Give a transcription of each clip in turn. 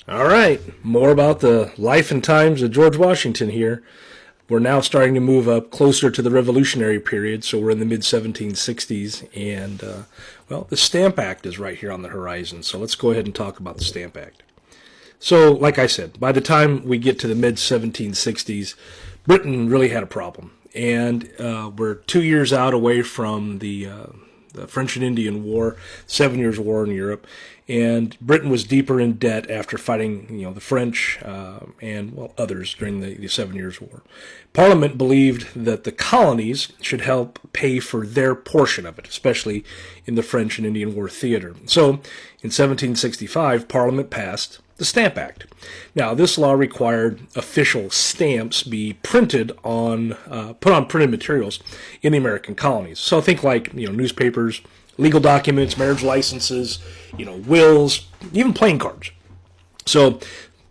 All right, more about the life and times of George Washington here. We're now starting to move up closer to the Revolutionary period, so we're in the mid-1760s, and, well, the Stamp Act is right here on the horizon, so let's go ahead and talk about the Stamp Act. So, like I said, by the time we get to the mid-1760s, Britain really had a problem, and we're 2 years out away from the French and Indian War, 7 Years' War in Europe, and Britain was deeper in debt after fighting, the French and others during the 7 Years' War. Parliament believed that the colonies should help pay for their portion of it, especially in the French and Indian War theater. So, in 1765, Parliament passed the Stamp Act. Now, this law required official stamps be printed on, put on printed materials in the American colonies. So think like, newspapers, legal documents, marriage licenses, wills, even playing cards. So,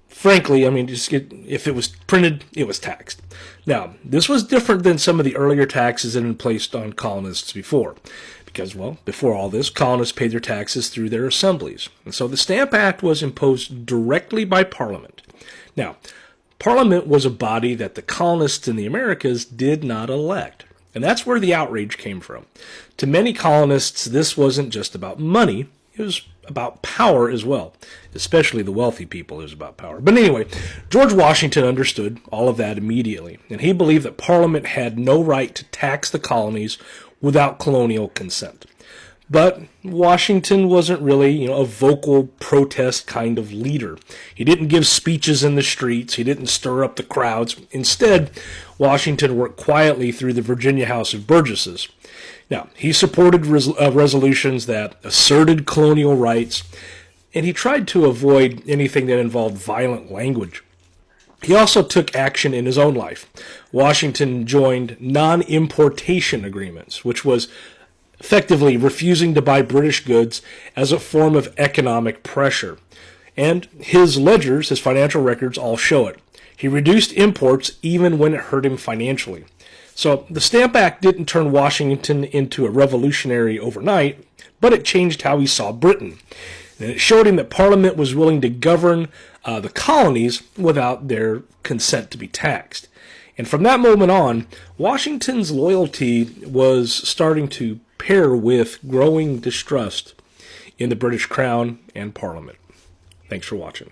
frankly, if it was printed, it was taxed. Now, this was different than some of the earlier taxes that had been placed on colonists before. Because, before all this, colonists paid their taxes through their assemblies. And so the Stamp Act was imposed directly by Parliament. Now, Parliament was a body that the colonists in the Americas did not elect. And that's where the outrage came from. To many colonists, this wasn't just about money. It was about power as well. Especially the wealthy people, it was about power. But anyway, George Washington understood all of that immediately. And he believed that Parliament had no right to tax the colonies without colonial consent. But Washington wasn't really, a vocal protest kind of leader. He didn't give speeches in the streets. He didn't stir up the crowds. Instead, Washington worked quietly through the Virginia House of Burgesses. Now, he supported resolutions that asserted colonial rights, and he tried to avoid anything that involved violent language. He also took action in his own life. Washington joined non-importation agreements, which was effectively refusing to buy British goods as a form of economic pressure. And his ledgers, his financial records, all show it. He reduced imports even when it hurt him financially. So the Stamp Act didn't turn Washington into a revolutionary overnight, but it changed how he saw Britain. And it showed him that Parliament was willing to govern the colonies without their consent to be taxed. And from that moment on, Washington's loyalty was starting to pair with growing distrust in the British Crown and Parliament. Thanks for watching.